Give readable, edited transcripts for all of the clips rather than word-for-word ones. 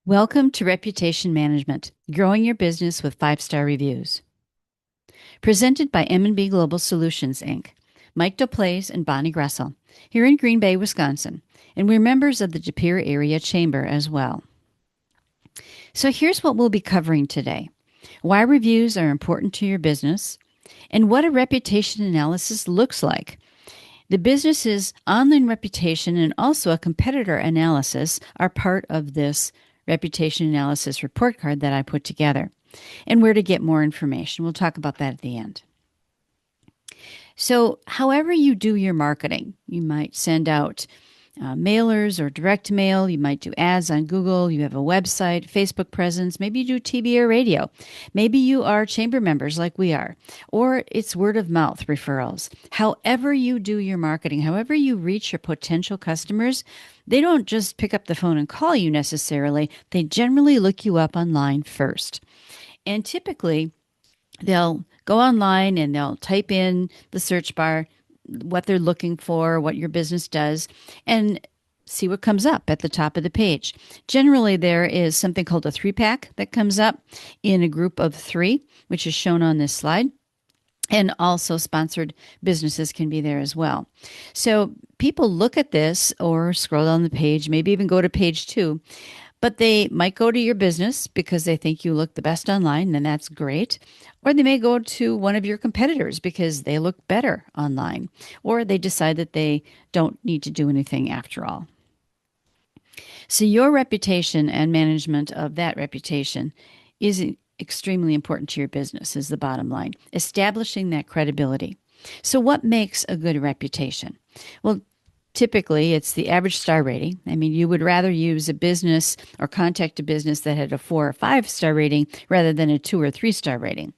Welcome to Reputation Management, growing your business with five-star reviews. Presented by M&B Global Solutions Inc., Mike Dauplaise and Bonnie Groessl, here in Green Bay, Wisconsin, and we're members of the De Pere Area Chamber as well. So here's what we'll be covering today: why reviews are important to your business, and what a reputation analysis looks like. The business's online reputation and also a competitor analysis are part of this reputation analysis report card that I put together, and where to get more information. We'll talk about that at the end. So, however you do your marketing, you might send out mailers or direct mail. You might do ads on Google. You have a website, Facebook presence. Maybe you do TV or radio. Maybe you are chamber members like we are, or it's word of mouth referrals. However you do your marketing, however you reach your potential customers, they don't just pick up the phone and call you necessarily. They generally look you up online first. And typically, they'll go online and they'll type in the search bar what they're looking for, what your business does, and see what comes up at the top of the page. Generally, there is something called a 3-pack that comes up in a group of 3, which is shown on this slide. And also sponsored businesses can be there as well. So people look at this or scroll down the page, maybe even go to page 2, but they might go to your business because they think you look the best online, and that's great. Or they may go to one of your competitors because they look better online. Or they decide that they don't need to do anything after all. So your reputation and management of that reputation is extremely important to your business, is the bottom line. Establishing that credibility. So what makes a good reputation? Well, typically, it's the average star rating. I mean, you would rather use a business or contact a business that had a 4 or 5-star rating rather than a 2 or 3-star rating,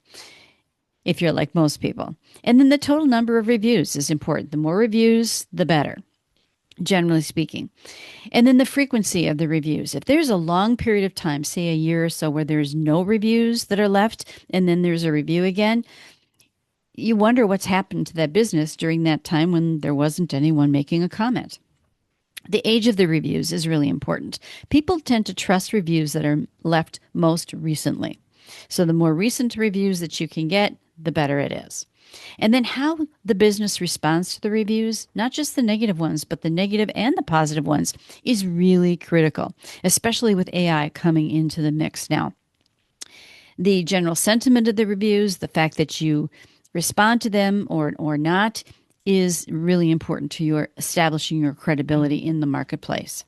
if you're like most people. And then the total number of reviews is important. The more reviews, the better, generally speaking. And then the frequency of the reviews. If there's a long period of time, say a year or so, where there's no reviews that are left, and then there's a review again, you wonder what's happened to that business during that time when there wasn't anyone making a comment. The age of the reviews is really important. People tend to trust reviews that are left most recently. So the more recent reviews that you can get, the better it is. And then how the business responds to the reviews, not just the negative ones, but the negative and the positive ones, is really critical, especially with AI coming into the mix now. The general sentiment of the reviews, the fact that you respond to them or not, is really important to your establishing your credibility in the marketplace.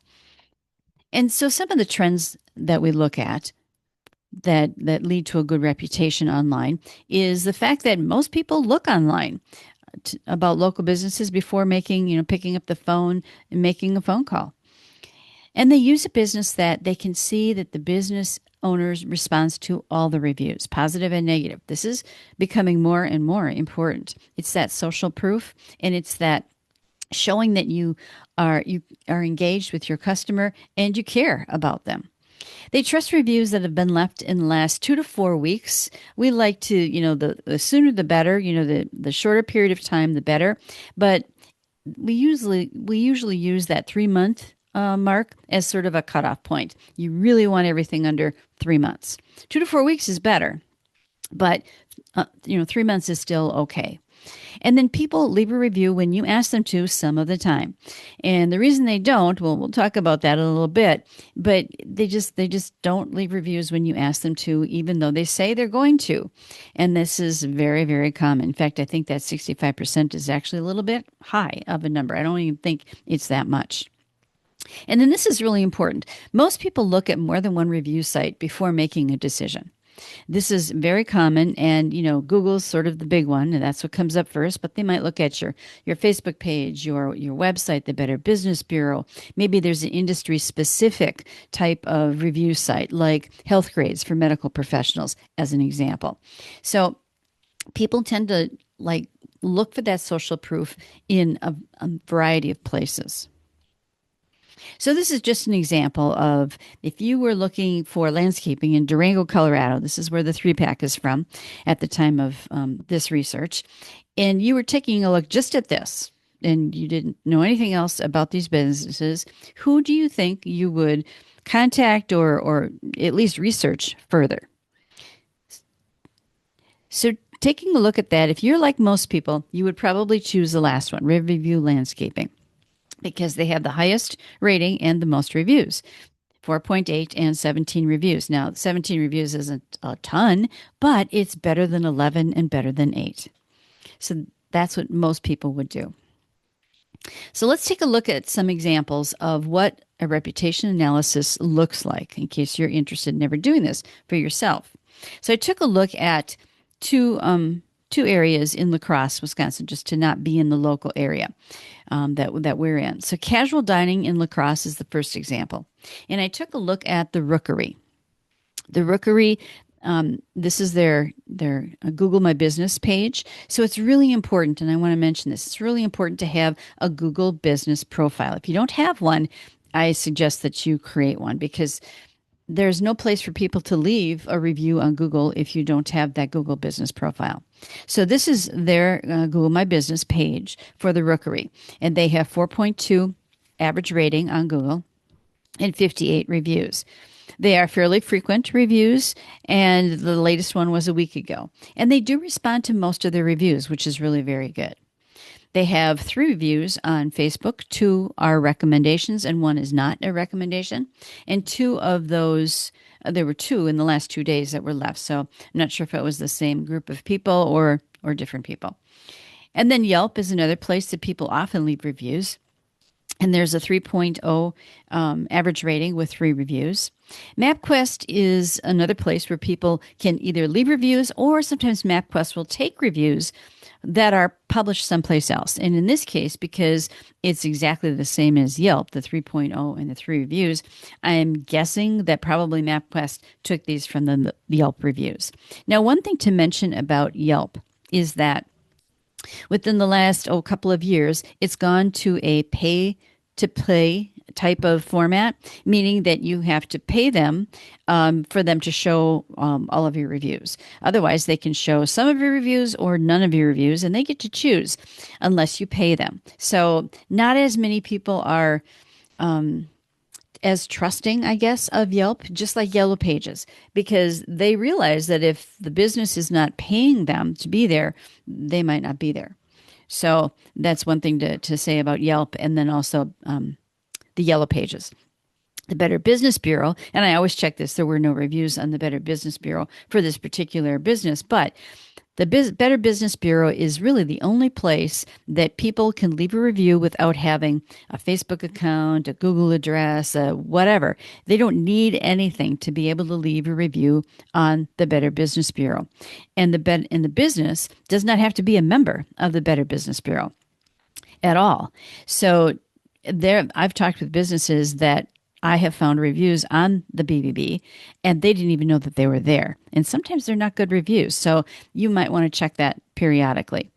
And so some of the trends that we look at that lead to a good reputation online is the fact that most people look online about local businesses before picking up the phone and making a phone call. And they use a business that they can see that the business owners responds to all the reviews, positive and negative. This is becoming more and more important. It's that social proof, and it's that showing that you are engaged with your customer and you care about them. They trust reviews that have been left in the last 2 to 4 weeks. We like to, the sooner the better. The shorter period of time, the better. But we usually use that 3-month mark as sort of a cutoff point. You really want everything under 3 months. 2 to 4 weeks is better, but 3 months is still okay. And then people leave a review when you ask them to some of the time. And the reason they don't, well, we'll talk about that in a little bit, but they just don't leave reviews when you ask them to, even though they say they're going to. And this is very, very common. In fact, I think that 65% is actually a little bit high of a number. I don't even think it's that much. And then this is really important. Most people look at more than one review site before making a decision. This is very common, and Google's sort of the big one, and that's what comes up first. But they might look at your Facebook page, your website, the Better Business Bureau. Maybe there's an industry-specific type of review site, like Health Grades for medical professionals, as an example. So people tend to look for that social proof in a variety of places. So this is just an example of if you were looking for landscaping in Durango, Colorado. This is where the 3-pack is from at the time of this research. And you were taking a look just at this, and you didn't know anything else about these businesses. Who do you think you would contact or at least research further. So taking a look at that, if you're like most people, you would probably choose the last one, Riverview Landscaping, because they have the highest rating and the most reviews. 4.8 and 17 reviews. Now, 17 reviews isn't a ton, but it's better than 11 and better than 8. So that's what most people would do. So let's take a look at some examples of what a reputation analysis looks like in case you're interested in ever doing this for yourself. So I took a look at two areas in La Crosse, Wisconsin, just to not be in the local area that we're in. So casual dining in La Crosse is the first example. And I took a look at the Rookery. The Rookery, this is their Google My Business page. So it's really important, and I want to mention this, it's really important to have a Google business profile. If you don't have one, I suggest that you create one, because there's no place for people to leave a review on Google if you don't have that Google business profile. So this is their Google My Business page for the Rookery, and they have 4.2 average rating on Google and 58 reviews. They are fairly frequent reviews, and the latest one was a week ago. And they do respond to most of their reviews, which is really very good. They have 3 reviews on Facebook. 2 are recommendations, and 1 is not a recommendation. And 2 of those, there were 2 in the last 2 days that were left. So I'm not sure if it was the same group of people or different people. And then Yelp is another place that people often leave reviews. And there's a 3.0 average rating with 3 reviews. MapQuest is another place where people can either leave reviews, or sometimes MapQuest will take reviews that are published someplace else. And in this case, because it's exactly the same as Yelp, the 3.0 and the 3 reviews, I'm guessing that probably MapQuest took these from the Yelp reviews. Now, one thing to mention about Yelp is that within the last couple of years, it's gone to a pay-to-play type of format, meaning that you have to pay them for them to show all of your reviews. Otherwise, they can show some of your reviews or none of your reviews, and they get to choose unless you pay them. So not as many people are as trusting, I guess, of Yelp, just like Yellow Pages, because they realize that if the business is not paying them to be there, they might not be there. So that's one thing to say about Yelp, and then also the Yellow Pages. The Better Business Bureau, and I always check this, there were no reviews on the Better Business Bureau for this particular business, but the Better Business Bureau is really the only place that people can leave a review without having a Facebook account, a Google address, whatever. They don't need anything to be able to leave a review on the Better Business Bureau. And the business does not have to be a member of the Better Business Bureau at all. So I've talked with businesses that I have found reviews on the BBB, and they didn't even know that they were there. And sometimes they're not good reviews, so you might want to check that periodically.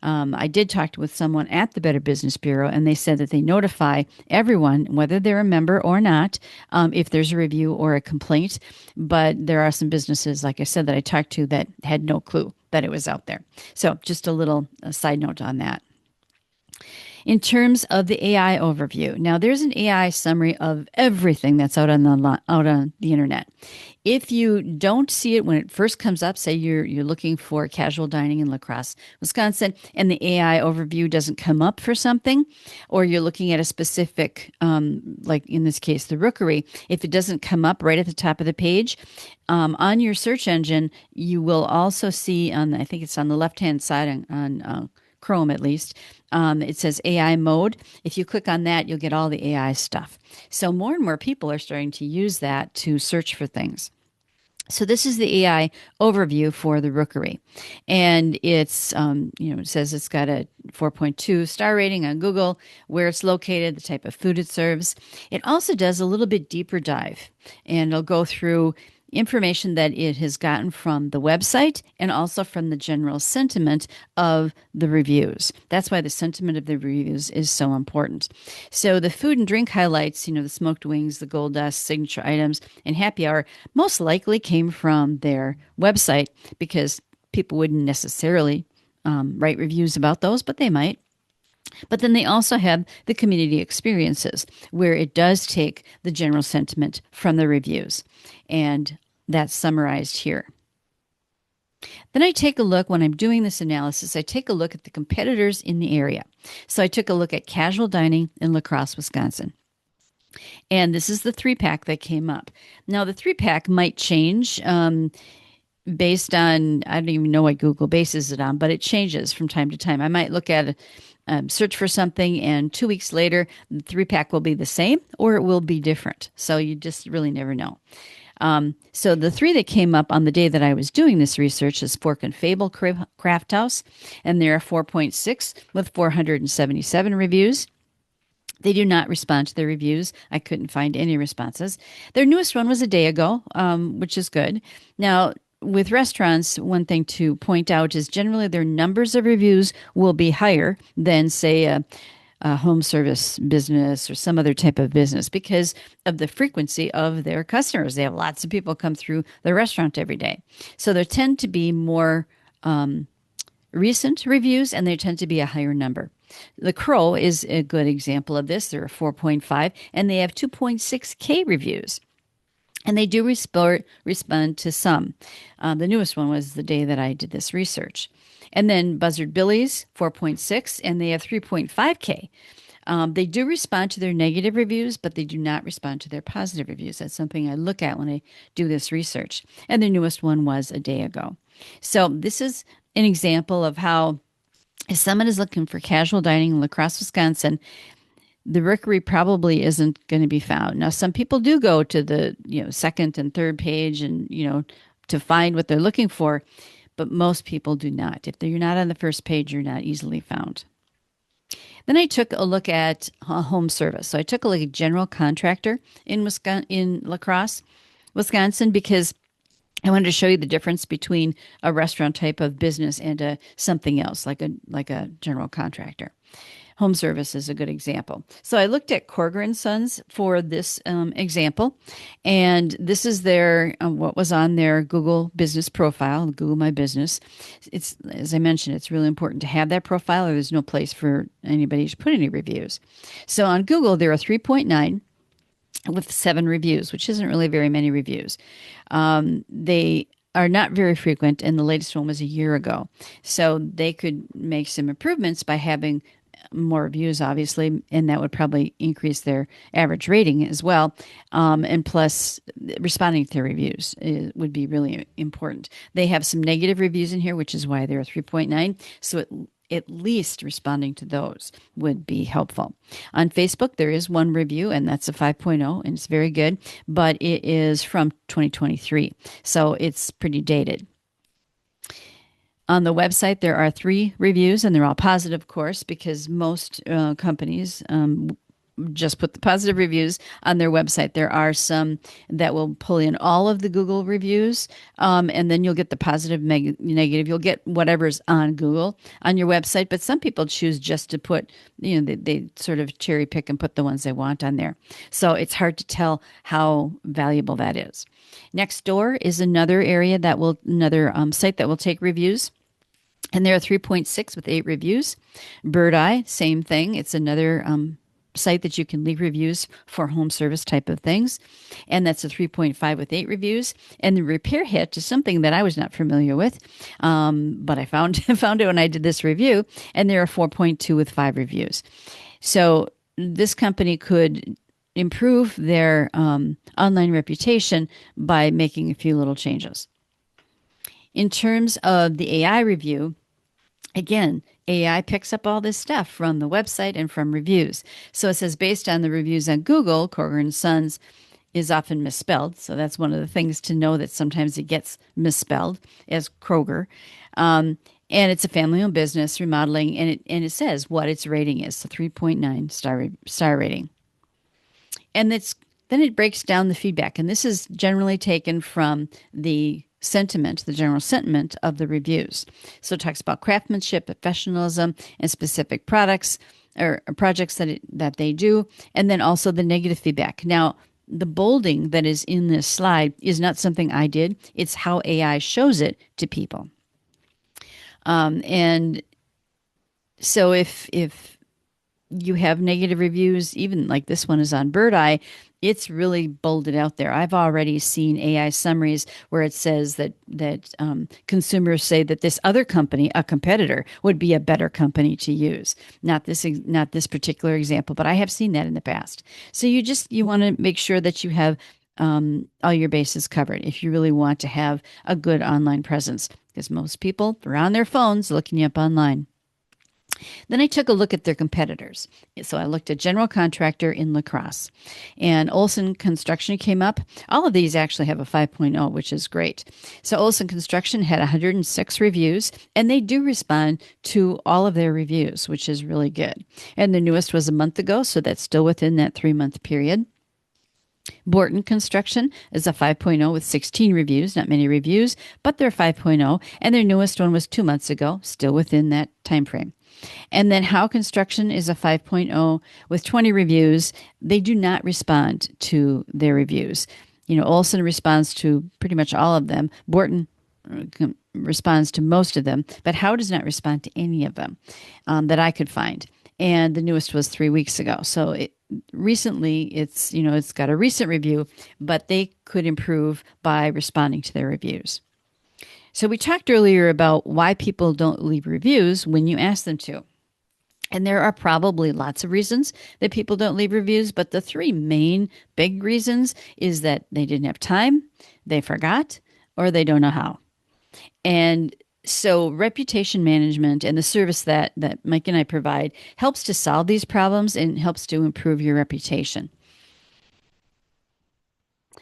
I did talk with someone at the Better Business Bureau, and they said that they notify everyone, whether they're a member or not, if there's a review or a complaint. But there are some businesses, like I said, that I talked to that had no clue that it was out there. So just a little side note on that. In terms of the AI overview, now there's an AI summary of everything that's out on the internet. If you don't see it when it first comes up, say you're looking for casual dining in La Crosse, Wisconsin, and the AI overview doesn't come up for something, or you're looking at a specific, like in this case, the Rookery, if it doesn't come up right at the top of the page, on your search engine, you will also see I think it's on the left-hand side on Chrome at least, it says AI mode. If you click on that, you'll get all the AI stuff. So more and more people are starting to use that to search for things. So this is the AI overview for the Rookery. And it's, it says it's got a 4.2 star rating on Google, where it's located, the type of food it serves. It also does a little bit deeper dive, and it'll go through information that it has gotten from the website and also from the general sentiment of the reviews. That's why the sentiment of the reviews is so important. So the food and drink highlights, the smoked wings, the gold dust, signature items, and happy hour most likely came from their website, because people wouldn't necessarily write reviews about those, but they might. But then they also have the community experiences where it does take the general sentiment from the reviews. And that's summarized here. Then I take a look, when I'm doing this analysis, I take a look at the competitors in the area. So I took a look at casual dining in La Crosse, Wisconsin. And this is the 3-pack that came up. Now, the 3-pack might change based on, I don't even know what Google bases it on, but it changes from time to time. I might look at search for something, and 2 weeks later, the 3-pack will be the same or it will be different. So you just really never know. So the 3 that came up on the day that I was doing this research is Fork and Fable Craft House, and they're 4.6 with 477 reviews. They do not respond to their reviews. I couldn't find any responses. Their newest one was a day ago, which is good. Now, with restaurants, one thing to point out is generally their numbers of reviews will be higher than, say, a home service business or some other type of business because of the frequency of their customers. They have lots of people come through the restaurant every day. So there tend to be more recent reviews, and they tend to be a higher number. The Crow is a good example of this. They're a 4.5, and they have 2.6K reviews. And they do respond to some. The newest one was the day that I did this research. And then Buzzard Billy's, 4.6, and they have 3.5K. They do respond to their negative reviews, but they do not respond to their positive reviews. That's something I look at when I do this research. And their newest one was a day ago. So this is an example of how if someone is looking for casual dining in La Crosse, Wisconsin, the rookery probably isn't going to be found. Now, some people do go to the second and third page and to find what they're looking for, but most people do not. If you're not on the first page, you're not easily found. Then I took a look at home service. So I took a look at general contractor in La Crosse, Wisconsin, because I wanted to show you the difference between a restaurant type of business and something else, like a general contractor. Home service is a good example. So I looked at Kroger & Sons for this example, and this is their what was on their Google business profile, Google My Business. It's, as I mentioned, it's really important to have that profile, or there's no place for anybody to put any reviews. So on Google, there are 3.9 with 7 reviews, which isn't really very many reviews. They are not very frequent, and the latest one was a year ago. So they could make some improvements by having more reviews, obviously, and that would probably increase their average rating as well. And plus, responding to their reviews would be really important. They have some negative reviews in here, which is why they're 3.9. So at least responding to those would be helpful. On Facebook, there is one review, and that's a 5.0, and it's very good, but it is from 2023, so it's pretty dated. On the website, there are 3 reviews, and they're all positive, of course, because most companies just put the positive reviews on their website. There are some that will pull in all of the Google reviews, and then you'll get the positive, negative. You'll get whatever's on Google on your website, but some people choose just to put, they sort of cherry pick and put the ones they want on there. So it's hard to tell how valuable that is. Nextdoor is another site that will take reviews. And there are 3.6 with 8 reviews. Bird Eye, same thing. It's another site that you can leave reviews for home service type of things. And that's a 3.5 with 8 reviews. And the Repair Hit is something that I was not familiar with, but I found it when I did this review. And there are 4.2 with 5 reviews. So this company could improve their online reputation by making a few little changes. In terms of the AI review, again, AI picks up all this stuff from the website and from reviews. So it says, based on the reviews on Google, Kroger & Sons is often misspelled. So that's one of the things to know, that sometimes it gets misspelled as Kroger. And it's a family-owned business, remodeling, and it says what its rating is, so 3.9 star rating. And then it breaks down the feedback. And this is generally taken from the general sentiment of the reviews. So it talks about craftsmanship, professionalism, and specific products or projects that they do, and then also the negative feedback. Now, the bolding that is in this slide is not something I did. It's how AI shows it to people. And so if you have negative reviews, even like this one is on Bird Eye, it's really bolded out there. I've already seen AI summaries where it says that consumers say that this other company, a competitor, would be a better company to use. Not this particular example, but I have seen that in the past. So you want to make sure that you have all your bases covered if you really want to have a good online presence, because most people are on their phones looking you up online. Then I took a look at their competitors. So I looked at General Contractor in La Crosse, and Olson Construction came up. All of these actually have a 5.0, which is great. So Olson Construction had 106 reviews, and they do respond to all of their reviews, which is really good. And the newest was a month ago, so that's still within that 3-month period. Borton Construction is a 5.0 with 16 reviews, not many reviews, but they're 5.0, and their newest one was 2 months ago, still within that time frame. And then Howe Construction is a 5.0 with 20 reviews. They do not respond to their reviews. Olson responds to pretty much all of them. Borton responds to most of them, but Howe does not respond to any of them that I could find. And the newest was 3 weeks ago. So recently, it's got a recent review, but they could improve by responding to their reviews. So we talked earlier about why people don't leave reviews when you ask them to. And there are probably lots of reasons that people don't leave reviews, but the 3 main big reasons is that they didn't have time, they forgot, or they don't know how. And so reputation management and the service that Mike and I provide helps to solve these problems and helps to improve your reputation.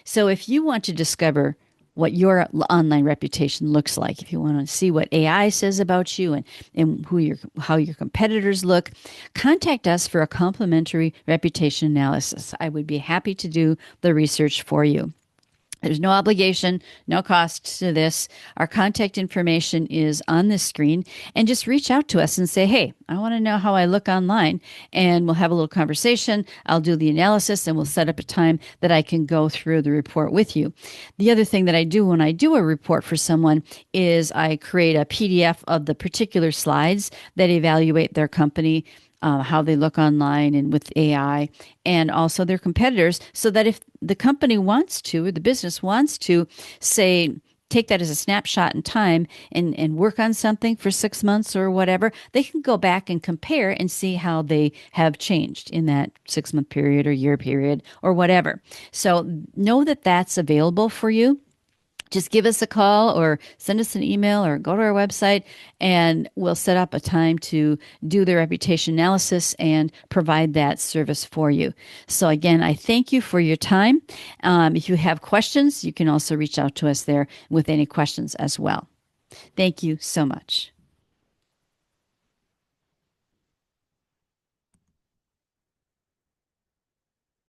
So if you want to discover what your online reputation looks like, if you want to see what AI says about you and how your competitors look, contact us for a complimentary reputation analysis. I would be happy to do the research for you. There's no obligation, no cost to this. Our contact information is on this screen, and just reach out to us and say, hey, I want to know how I look online, and we'll have a little conversation. I'll do the analysis, and we'll set up a time that I can go through the report with you. The other thing that I do when I do a report for someone is I create a PDF of the particular slides that evaluate their company, how they look online and with AI, and also their competitors, so that if the company wants to, or the business wants to, say, take that as a snapshot in time and work on something for 6 months or whatever, they can go back and compare and see how they have changed in that 6-month period or year period or whatever. So know that that's available for you. Just give us a call or send us an email or go to our website, and we'll set up a time to do the reputation analysis and provide that service for you. So again, I thank you for your time. If you have questions, you can also reach out to us there with any questions as well. Thank you so much.